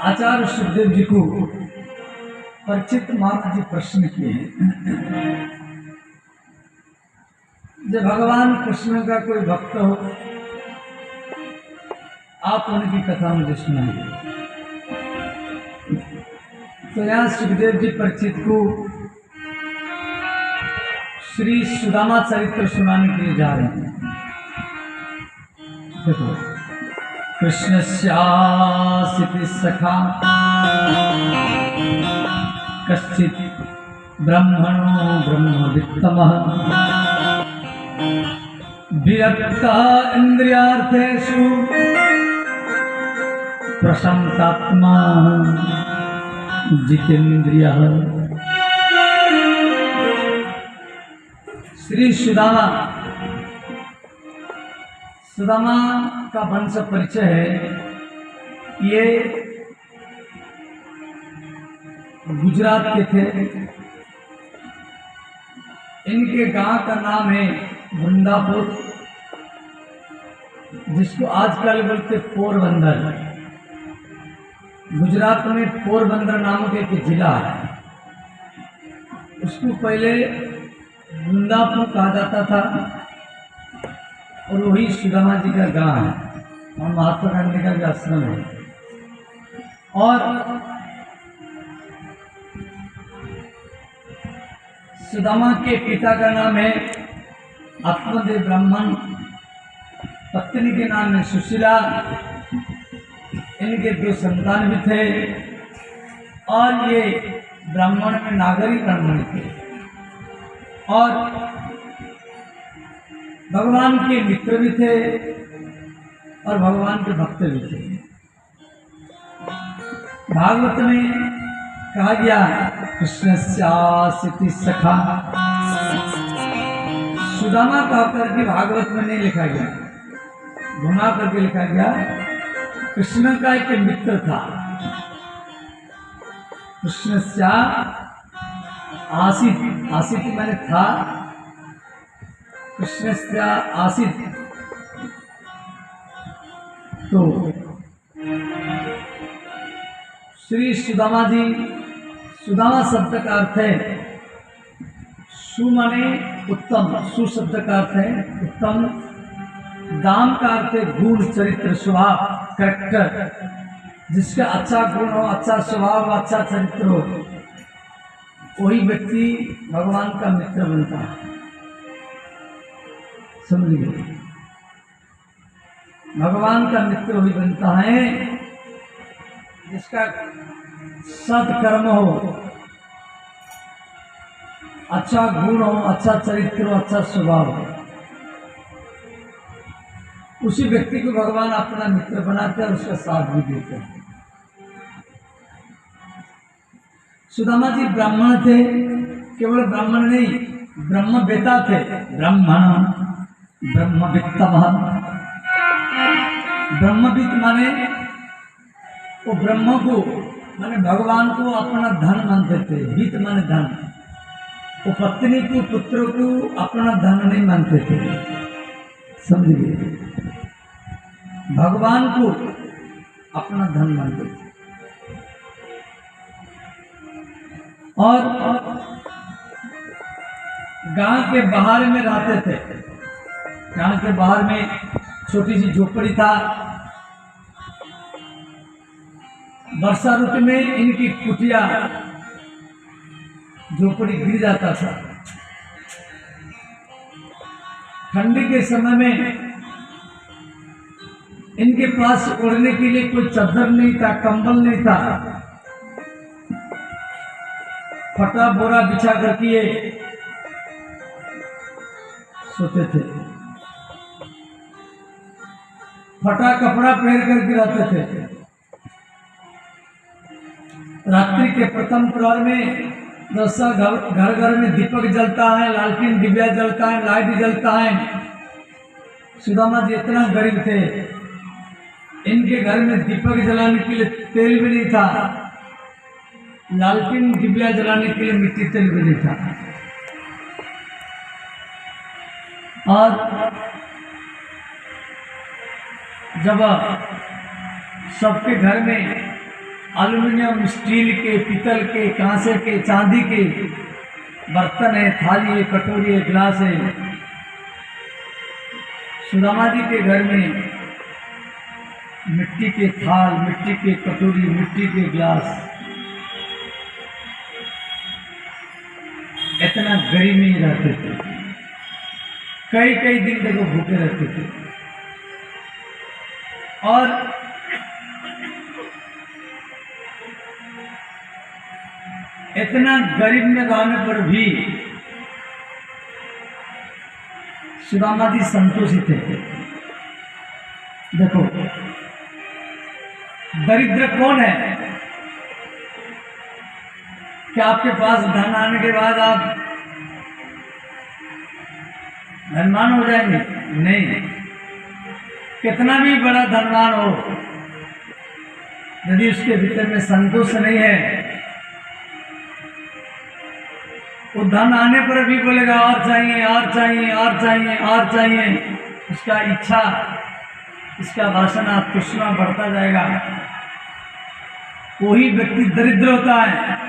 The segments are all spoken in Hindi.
आचार्य सुखदेव जी को परिचित महाराज जी प्रश्न किए हैं। जब भगवान कृष्ण का कोई भक्त हो, आप उनकी कथा मुझे सुनाइए। तो यहाँ सुखदेव जी परिचित को श्री सुदामा चरित्र सुनाने के लिए जा रहे हैं। देखो, कृष्णस्यासिति सखा कश्चित् ब्रह्मणो ब्रह्मवित्तमः विरक्ता इंद्रियार्थेषु प्रशान्तात्मा जितेन्द्रियः। श्री सुदामा का वंश परिचय है। ये गुजरात के थे। इनके गांव का नाम है वृंदापुर, जिसको आजकल बोलते पोरबंदर। गुजरात में पोरबंदर नामक एक जिला है, उसको पहले वृंदापुर कहा जाता था। और वही सुदामा जी का गांव है और महात्मा गांधी का भी आश्रम है। और सुदामा के पिता का नाम है आत्मदेव ब्राह्मण, पत्नी के नाम है सुशीला। इनके 2 संतान भी थे और ये ब्राह्मण में नागरिक ब्राह्मण थे और भगवान के मित्र भी थे और भगवान के भक्त भी थे। भागवत में कहा गया कृष्णस्यासिति सखा। सुदामा कहकर के भागवत में नहीं लिखा गया, घुमा करके लिखा गया कृष्ण का एक मित्र था। कृष्णस्या आसित, आसित मैंने था, कृष्णस्या आसित। तो श्री सुदामा जी, सुदामा शब्द का अर्थ है सु माने उत्तम, सु शब्द का अर्थ है उत्तम, दाम का अर्थ है गुण, चरित्र, स्वभाव, कैरेक्टर। जिसका अच्छा गुण हो, अच्छा स्वभाव, अच्छा चरित्र हो, वही व्यक्ति भगवान का मित्र बनता है। समझिए, भगवान का मित्र वही बनता है जिसका सत्कर्म हो, अच्छा गुण हो, अच्छा चरित्र हो, अच्छा स्वभाव हो। उसी व्यक्ति को भगवान अपना मित्र बनाते हैं और उसका साथ भी देते हैं। सुदामा जी ब्राह्मण थे, केवल ब्राह्मण नहीं, ब्रह्मवेता थे। ब्राह्मण ब्रह्मवित्तमः। ब्रह्मवित्त माने वो ब्रह्म को माने भगवान को अपना धन मानते थे। वित्त माने धन। वो पत्नी को, पुत्र को अपना धन नहीं मानते थे। समझिए, भगवान को अपना धन मानते थे। और गांव के बाहर में रहते थे। गांव के बाहर में छोटी सी झोपड़ी था। वर्षा ऋतु में इनकी कुटिया, झोपड़ी गिर जाता था। ठंडी के समय में इनके पास ओढ़ने के लिए कोई चादर नहीं था, कंबल नहीं था। फटा बोरा बिछा करके सोते थे। फटा कपड़ा पहन करके रहते थे। रात्रि के प्रथम प्रहर में दसा घर घर में दीपक जलता है, लालटेन डिबिया जलता है, लाइट जलता है। सुदामा जी इतना गरीब थे, इनके घर में दीपक जलाने के लिए तेल भी नहीं था, लालटेन डिबिया जलाने के लिए मिट्टी तेल भी नहीं था। और जब सबके घर में एल्युमिनियम, स्टील के, पीतल के, कांसे के, चांदी के बर्तन है, थाली है, कटोरी है, गिलास है, सुदामा जी के घर में मिट्टी के थाल, मिट्टी के कटोरी, मिट्टी के गिलास, इतना गरीब में ही रहते थे। कई कई दिन तक वो भूखे रहते थे। और इतना गरीब में रहने पर भी सुदामा जी संतोषित थे। देखो, दरिद्र कौन है? क्या आपके पास धन आने के बाद आप धनवान हो जाएंगे? नहीं। कितना भी बड़ा धनवान हो, यदि उसके भीतर में संतोष नहीं है, वो धन आने पर भी बोलेगा और चाहिए, और चाहिए, और चाहिए, और चाहिए। उसका इच्छा, इसका वासना, तृष्णा बढ़ता जाएगा। वही व्यक्ति दरिद्र होता है।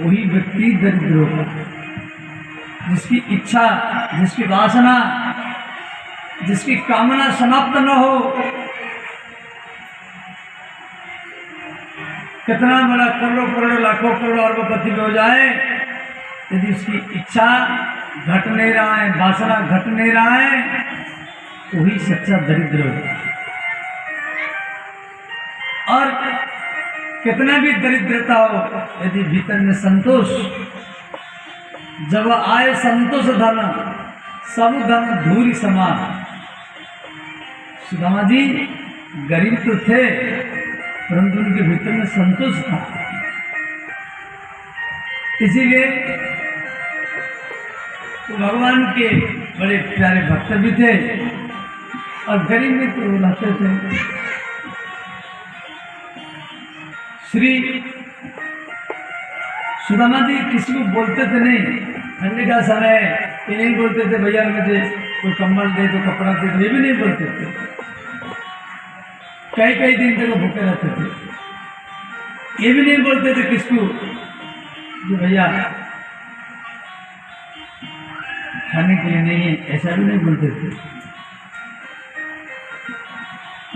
वही व्यक्ति दरिद्र होता है जिसकी इच्छा, जिसकी वासना, जिसकी कामना समाप्त न हो। कितना बड़ा करोड़ों करोड़ों लाखों करोड़ों अरबपति हो जाए, यदि उसकी इच्छा घट नहीं रहा है, वासना घट नहीं रहा है, तो वही सच्चा दरिद्र होता है। और कितना भी दरिद्रता हो, यदि भीतर में संतोष, जब आए संतोष धन, सब धन धूरी समान। सुदामा जी गरीब तो थे, परंतु उनके भीतर में संतोष था। इसीलिए तो भगवान के बड़े प्यारे भक्त भी थे और गरीब में तो रहते थे। श्री सुदामा जी किसी को बोलते थे नहीं। ठंडी का समय ये नहीं बोलते थे भैया मुझे कोई कंबल दे दो, कपड़ा दे दो, ये भी नहीं बोलते थे। कई कई दिन तक वो भूखे रहते थे। ये भी नहीं बोलते थे किसको कि भैया खाने के लिए नहीं है, ऐसा भी नहीं बोलते थे।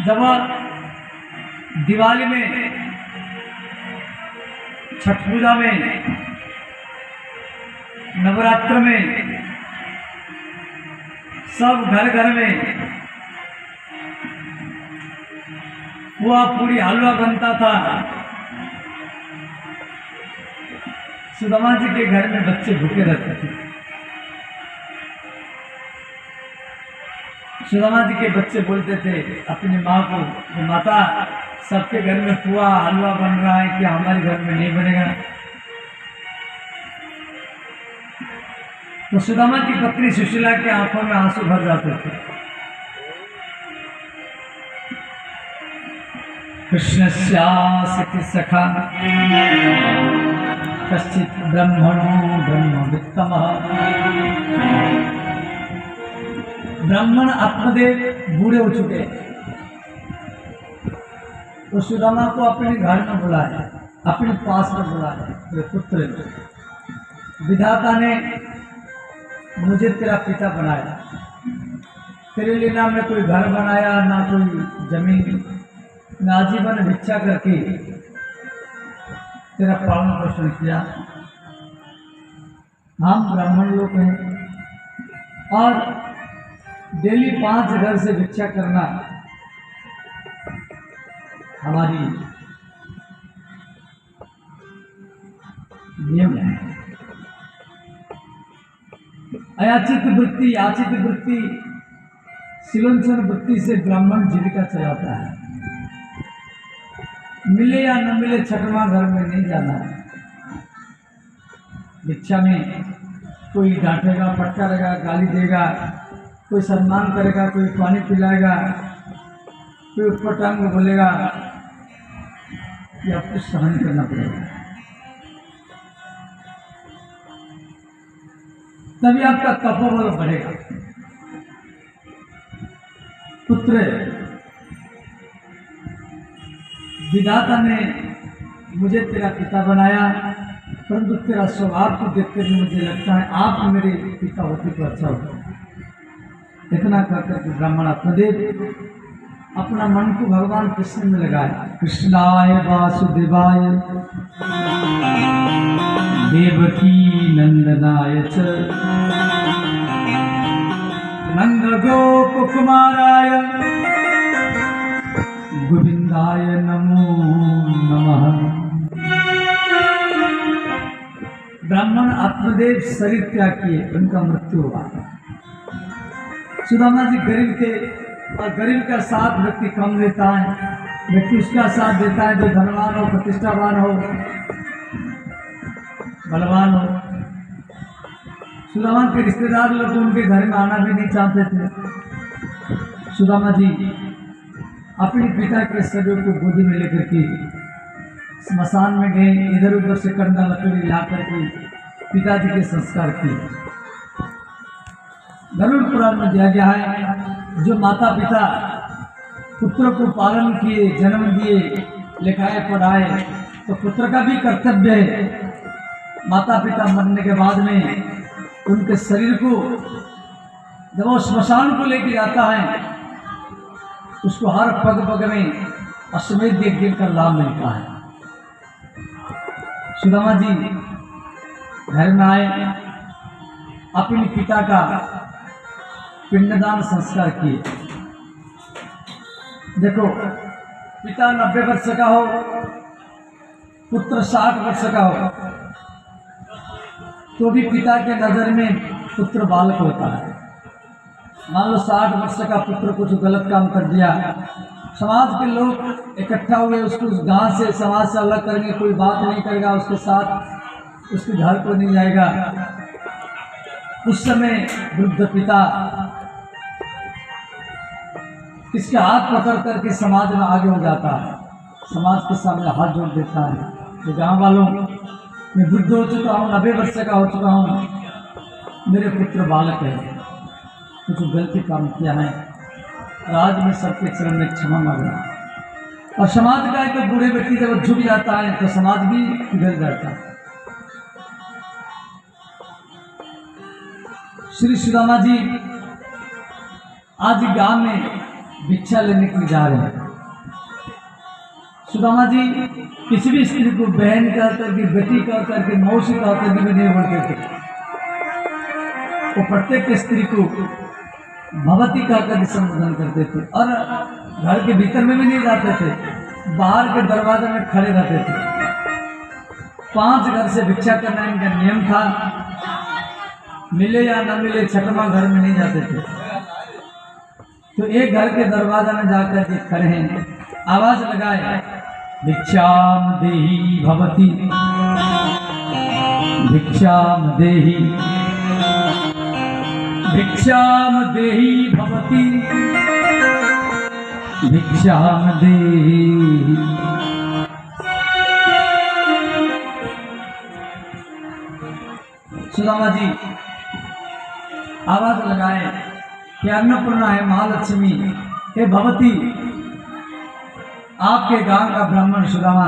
जब दिवाली में, छठ पूजा में, नवरात्र में सब घर घर में पुआ पूरी हलवा बनता था। सुदामा जी के घर में बच्चे भूखे रहते थे। सुदामा जी के बच्चे बोलते थे अपनी माँ को, माता सबके घर में पुआ हलवा बन रहा है, क्या हमारे घर में नहीं बनेगा? तो सुदामा की पत्नी सुशीला की आंखों में आंसू भर जाते थे। कृष्णस्यास्ति सखा कश्चित् ब्रह्मणो ब्रह्मवित्तमः। ब्राह्मण आत्मदेव बूढ़े हो चुके, तो सुदामा को अपने घर में बुलाया, अपने पास में बुलाया। पुत्र, विधाता ने मुझे तेरा पिता बनाया, तेरे लिए ना मैं कोई घर बनाया, ना कोई जमीन, मैं आजीवन भिक्षा करके तेरा पालन पोषण किया। हम ब्राह्मण लोग हैं और डेली 5 घर से भिक्षा करना हमारी नियम है। अयाचित वृत्ति, याचित वृत्ति, सिलंचन वृत्ति से ब्राह्मण जीविका चलाता है। मिले या न मिले, छठवां घर में नहीं जाना है। भिक्षा में कोई डांटेगा, फटका देगा, गाली देगा, कोई सम्मान करेगा, कोई पानी पिलाएगा, कोई ऊपर टांग में बोलेगा, ये आपको सहन करना पड़ेगा। तभी आपका तपोबल बढ़ेगा। पुत्र विधाता ने मुझे तेरा पिता बनाया, परंतु तेरा स्वभाव को देखकर मुझे लगता है आप मेरे पिता होते तो अच्छा होता। इतना कहकर के ब्राह्मण आत्मदेव अपना मन को भगवान कृष्ण में लगाया। कृष्णाय वासुदेवाय देवकी नंदनाय च नंद गोप कुमाराय गोविंदाय नमो नमः। ब्राह्मण आत्मदेव शरीर त्याग किए, उनका मृत्यु हुआ। सुदामा जी गरीब थे और गरीब का साथ व्यक्ति कम देता है, व्यक्ति उसका साथ देता है जो धनवान हो, प्रतिष्ठावान हो, बलवान हो। सुदामा के रिश्तेदार लोग उनके घर में आना भी नहीं चाहते थे। सुदामा जी अपने पिता के शरीर को गोदी में लेकर के स्मशान में गए, इधर उधर से कंधा लकड़ी ला करके पिताजी के संस्कार किए। गरुड़ पुराण में दिया गया है, जो माता पिता पुत्र को पालन किए, जन्म दिए, लिखाए पढ़ाए, तो पुत्र का भी कर्तव्य है माता पिता मरने के बाद में उनके शरीर को जब वो स्मशान को लेके जाता है, उसको हर पग पग में अश्वमेध यज्ञ का लाभ मिलता है। सुदामा जी घर में आए, अपने पिता का पिंडदान संस्कार किए। देखो, पिता 90 वर्ष का हो, पुत्र 60 वर्ष का हो, तो भी पिता के नजर में पुत्र बालक होता है। मान लो 60 वर्ष का पुत्र कुछ गलत काम कर दिया, समाज के लोग इकट्ठा हुए, उसको उस गांव से समाज से अलग करेंगे, कोई बात नहीं करेगा उसके साथ, उसके घर को नहीं जाएगा। उस समय वृद्ध पिता इसके हाथ पकड़ करके समाज में आगे हो जाता है, समाज के सामने हाथ जोड़ देता है कि गाँव वालों, मैं वृद्ध हो चुका हूँ, 90 वर्ष का हो चुका हूँ, मेरे पुत्र बालक है, कुछ गलती काम किया है, और आज मैं सबके चरण में क्षमा मांग रहा हूँ। और समाज का एक बूढ़े व्यक्ति जब झुक जाता है तो समाज भी बिगड़ जाता है। श्री सुदामा जी आज गांव में भिक्षा लेने के लिए जा रहे हैं। सुदामा जी किसी भी स्त्री को बहन कह करके, बेटी कह करके, मौसी कह करके भी नहीं बोलते थे। वो प्रत्येक स्त्री को भवती कह करके संबोधन करते थे, और घर के भीतर में भी नहीं जाते थे, बाहर के दरवाजे में खड़े रहते थे। 5 घर से भिक्षा करना इनका नियम था, मिले या न मिले छठवां घर में नहीं जाते थे। तो एक घर के दरवाजा में जाकर के खड़े हैं, आवाज लगाए, भिक्षाम देहि भवती, भिक्षाम देहि, भिक्षाम देहि भवती, भिक्षाम देहि। सुदामा जी आवाज लगाए कि अन्नपूर्णा है महालक्ष्मी, हे भवती, आपके गांव का ब्राह्मण सुदामा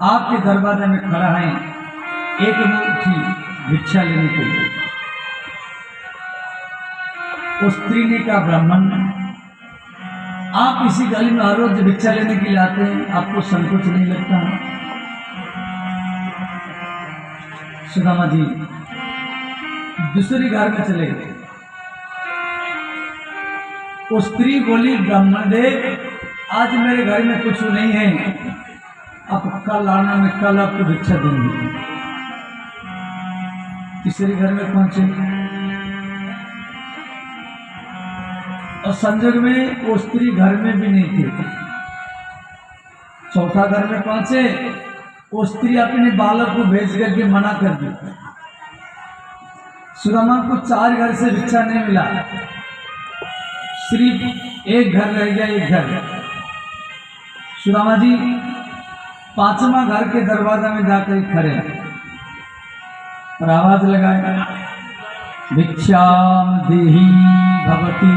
आपके दरवाजे में खड़ा है, एक मुट्ठी भिक्षा लेने के लिए। उस स्त्री ने कहा, ब्राह्मण, आप इसी गली में हर रोज भिक्षा लेने के लिए आते हैं, आपको संकोच नहीं लगता? सुदामा जी दूसरी घर में चले गए। वो स्त्री बोली, ब्राह्मण देव, आज मेरे घर में कुछ नहीं है, आप कल आना, मैं कल आपको भिक्षा दूंगी। तीसरे घर में पहुंचे और संजोग में वो स्त्री घर में भी नहीं थी। चौथा घर में पहुंचे, वो स्त्री अपने बालक को भेज करके मना कर दी। सुदामा को 4 घर से भिक्षा नहीं मिला, सिर्फ एक घर रह गया, एक घर। सुदामा जी 5वां घर के दरवाजा में जाकर खड़े और आवाज लगाए, भिक्षाम देहि भवती,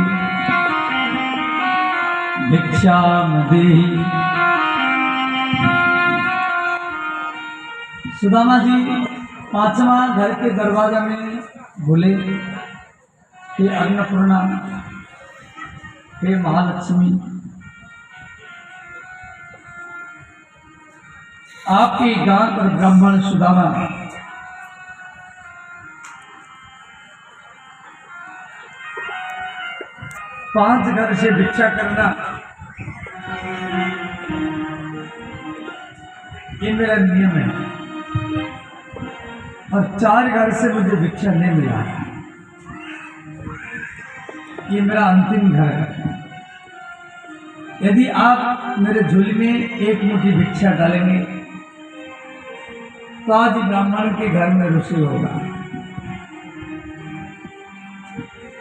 भिक्षाम देहि। सुदामा जी पांचवा घर के दरवाजा में बोले, हे अन्नपूर्णा, हे महालक्ष्मी, आपके गांव पर ब्राह्मण सुदामा पांच घर से भिक्षा करना ये मेरा नियम है, और 4 घर से मुझे भिक्षा नहीं मिला है, ये मेरा अंतिम घर है। यदि आप मेरे झोली में एक मुट्ठी भिक्षा डालेंगे तो आज ब्राह्मण के घर में रसोई होगा।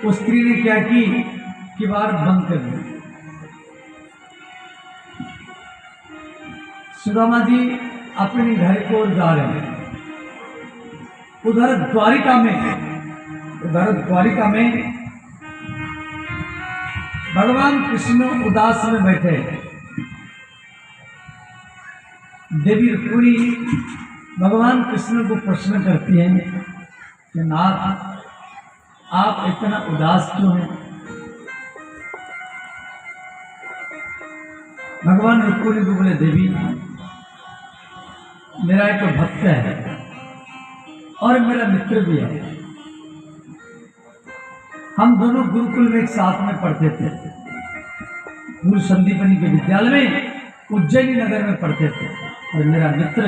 उस स्त्री ने क्या की, किवाड़ बंद कर दी। सुदामा जी अपने घर को ओर जा रहे हैं। उधर द्वारिका में भगवान कृष्ण उदास में बैठे। देवी रुक्मिणी भगवान कृष्ण को प्रश्न करती हैं कि नाथ, आप इतना उदास क्यों हैं? भगवान रुक्मिणी को बोले, देवी, मेरा एक भक्त है और मेरा मित्र भी है। हम दोनों गुरुकुल में एक साथ में पढ़ते थे। गुरु संदीपनी के विद्यालय में उज्जैनी नगर में पढ़ते थे। और मेरा मित्र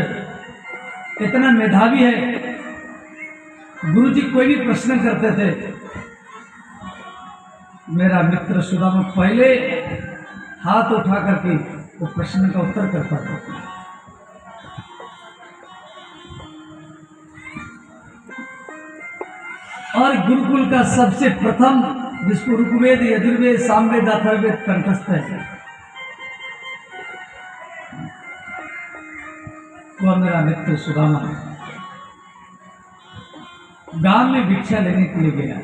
इतना मेधावी है, गुरुजी कोई भी प्रश्न करते थे, मेरा मित्र सुदामा पहले हाथ उठा करके वो प्रश्न का उत्तर करता था। और गुरुकुल का सबसे प्रथम, जिसको ऋग्वेद, यजुर्वेद, सामवेद, अथर्ववेद कंठस्थ है, वह मेरा मित्र सुदामा गांव में भिक्षा लेने के लिए गया।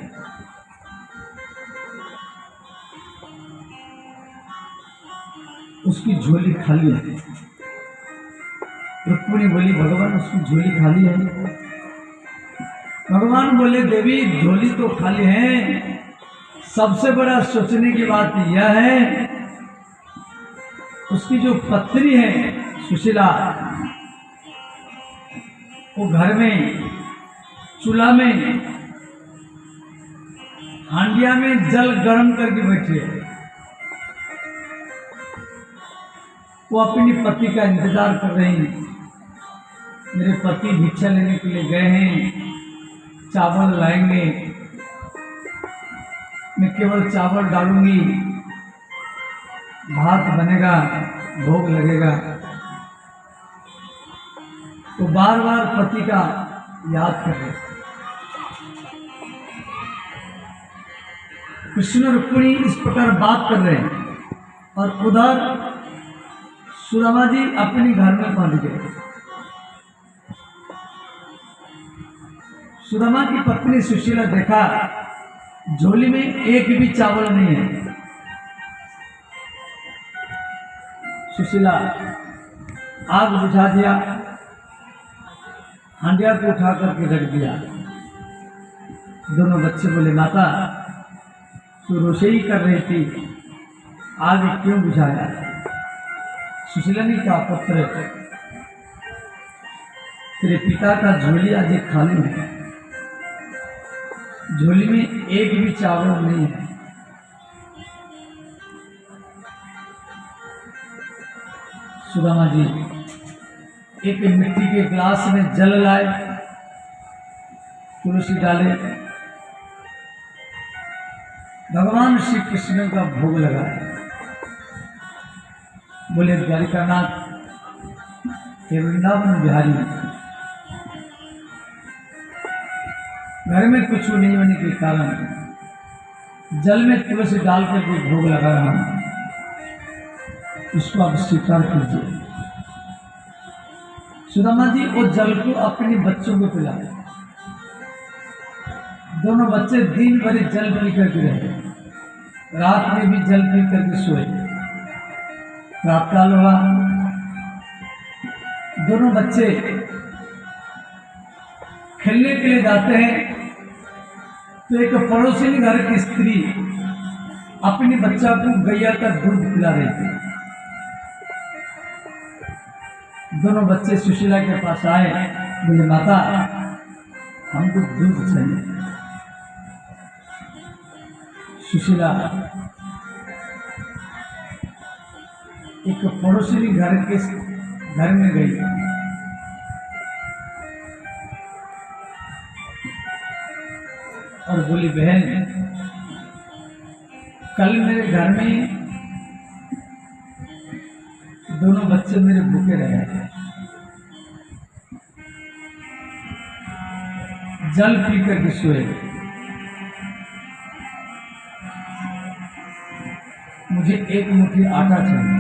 उसकी झोली खाली है। रुक्मिणी बोली, भगवान उसकी झोली खाली है। भगवान बोले, देवी, झोली तो खाली है, सबसे बड़ा सोचने की बात यह है, उसकी जो पत्नी है सुशीला, वो घर में चूल्हा में हांडिया में जल गर्म करके बैठी है। वो अपनी पति का इंतजार कर रही हैं। मेरे पति भिक्षा लेने के लिए गए हैं, चावल लाएंगे, मैं केवल चावल डालूंगी, भात बनेगा, भोग लगेगा। तो बार बार पति का याद कर रहे। कृष्ण रुक्मिणी इस प्रकार बात कर रहे हैं, और उधर सुदामा जी अपने घर में पहुंच गए। सुदामा की पत्नी सुशीला देखा, झोली में एक भी चावल नहीं है। सुशीला आग बुझा दिया, हांडिया को उठा करके रख दिया। दोनों बच्चे बोले, माता, तू रसोई कर रही थी, आग क्यों बुझाया? सुशीला ने कहा, पुत्र, तेरे पिता का झोली आज खाली है, झोली में एक भी चावल नहीं है। सुदामा जी एक मिट्टी के गिलास में जल लाए, तुलसी डाले, भगवान श्री कृष्ण का भोग लगाया। बोले, द्वारिकानाथ, हे वृंदावन बिहारी, घर में कुछ नहीं होने के कारण जल में तुलसी डाल कर के भोग लगा रहा हूं, इसको आप स्वीकार कीजिए। सुदामा जी वो जल को अपने बच्चों को पिलाए। दोनों बच्चे दिन भर जल पी करके रहे, रात में भी जल पी करके सोए। रात काल हुआ। दोनों बच्चे खेलने के लिए जाते हैं तो एक पड़ोसी घर की स्त्री अपने बच्चा को गैया का दूध पिला रही थी। दोनों बच्चे सुशीला के पास आए, बोले माता हमको दूध चाहिए। सुशीला एक पड़ोसी घर में गई और बोली बहन कल मेरे घर में दोनों बच्चे मेरे भूखे रहे, जल पी करके सोए, मुझे एक मुट्ठी आटा चाहिए।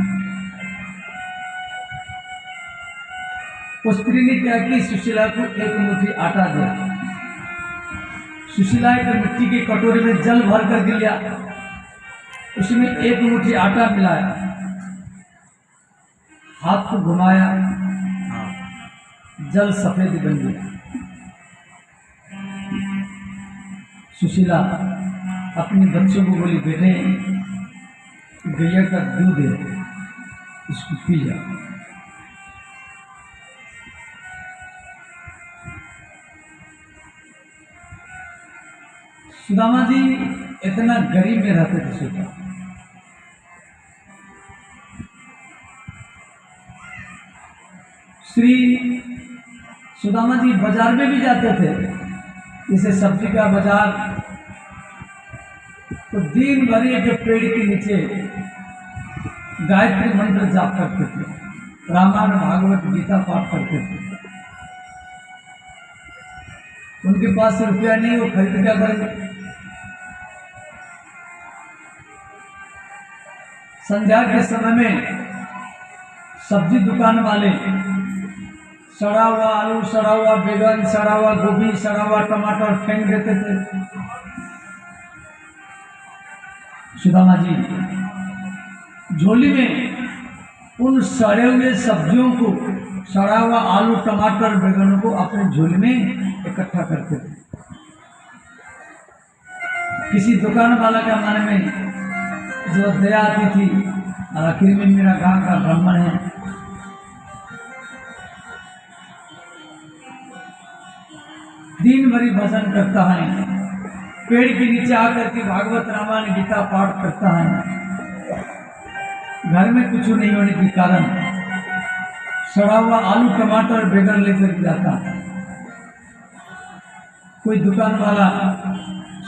उस स्त्री ने क्या कि सुशीला को एक मुट्ठी आटा दिया। सुशीला एक मिट्टी के कटोरे में जल भर कर लिया, उसमें एक मुट्ठी आटा मिलाया, हाथ को घुमाया, जल सफेद बन गया। सुशीला अपने बच्चों को बोली बेटे गैया का दूध है, इसको पी जाओ। सुदामा जी इतना गरीब में रहते थे। सोचा श्री सुदामा जी बाजार में भी जाते थे, जैसे सब्जी का बाजार, तो दिन भर एक पेड़ के नीचे गायत्री मंत्र जाप करते थे, रामायण भागवत गीता पाठ करते थे। उनके पास रुपया नहीं, वो खरीद क्या करेंगे। संध्या के समय में सब्जी दुकान वाले सड़ा हुआ आलू, सड़ा हुआ बैगन, सड़ा हुआ गोभी, सड़ा हुआ टमाटर फेंक देते थे। सुदामा जी झोली में उन सड़े हुए सब्जियों को, सड़ा हुआ आलू टमाटर बैगनों को अपने झोली में इकट्ठा करते थे। किसी दुकान वाला का मन में जो दया आती थी, और आखिर में मेरा गांव का ब्राह्मण है, दिन भरी भजन करता है, पेड़ के नीचे आकर के भागवत रामायण गीता पाठ करता है, घर में कुछ नहीं होने के कारण सड़ा हुआ आलू टमाटर बैगन लेकर जाता है। कोई दुकान वाला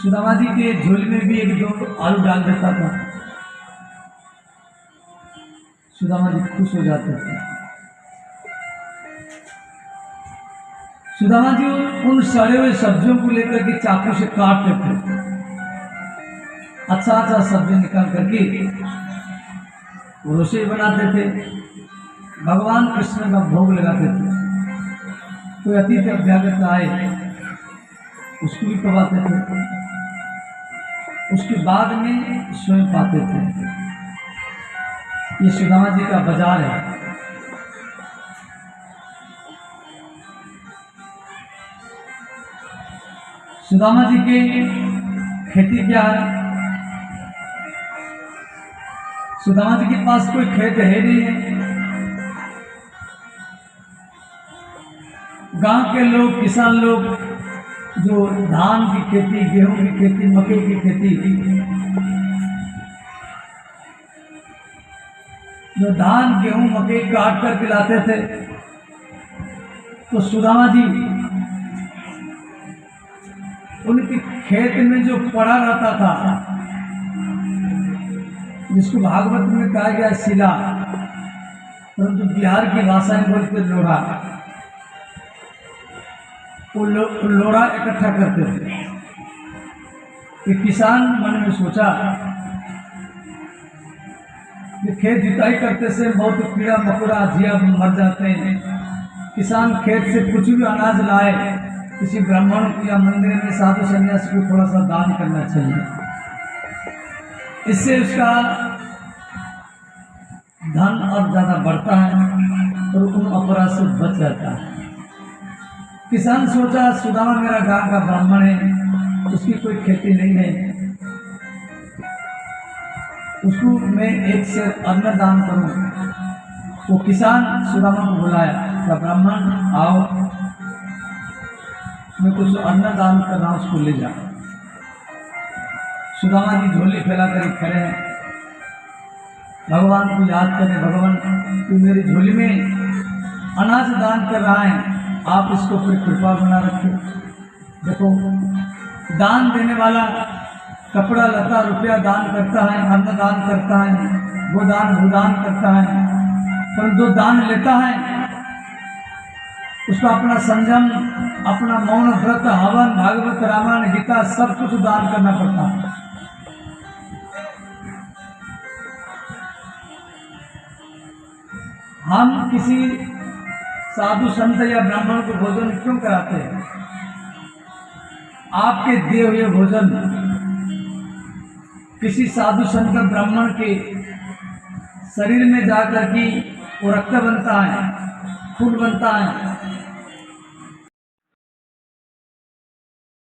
सुदामा जी के झोली में भी एक दो आलू डाल देता था। सुदामा जी खुश हो जाते थे। सुदामा जी उन सड़े हुए सब्जियों को लेकर के चाकू से काटते थे, अच्छा अच्छा सब्जी निकाल करके रसोई बनाते थे, भगवान कृष्ण का भोग लगाते थे। कोई अतिथि अभ्यागत आए उसको भी खवाते थे, उसके बाद में स्वयं पाते थे। ये सुदामा जी का बाजार है। सुदामा जी के खेती क्या है? सुदामा जी के पास कोई खेत है नहीं है। गांव के लोग, किसान लोग जो धान की खेती, गेहूं की खेती, मकई की खेती, जो धान गेहूं मकई काट कर पिलाते थे, तो सुदामा जी उनके खेत में जो पड़ा रहता था, जिसको भागवत में कहा गया शिला, परंतु बिहार की भाषा में बोलते लोढ़ा, वो लोढ़ा इकट्ठा करते थे। कि किसान मन में सोचा कि खेत जुताई करते से बहुत कीड़ा मकोड़ा जिया मर जाते हैं, किसान खेत से कुछ भी अनाज लाए, किसी ब्राह्मण को या मंदिर में साधु सन्यासी को थोड़ा सा दान करना चाहिए, इससे उसका धन और ज़्यादा बढ़ता है और उन अपराध से बच जाता है। किसान सोचा सुदामा मेरा गांव का ब्राह्मण है, उसकी कोई खेती नहीं है, उसको मैं एक से अन्न दान करूं। वो किसान सुदामा को बुलाया, क्या ब्राह्मण आओ, मैं कुछ अन्न दान कर रहा हूं, उसको ले जा। सुदामा जी झोली फैलाकर खड़े हैं, भगवान को याद करें, भगवान तू मेरी झोली में अनाज दान कर रहा है, आप इसको फिर कृपा बना रखे। देखो दान देने वाला कपड़ा लता रुपया दान करता है, अन्न दान करता है, गोदान भूदान करता है, पर जो दान लेता है उसको अपना संयम, अपना मौन व्रत, हवन, भागवत, रामायण, गीता सब कुछ दान करना पड़ता है। हम किसी साधु संत या ब्राह्मण को भोजन क्यों कराते हैं? आपके दिए हुए भोजन किसी साधु संत ब्राह्मण के शरीर में जाकर के वो रक्त बनता है, खून बनता है,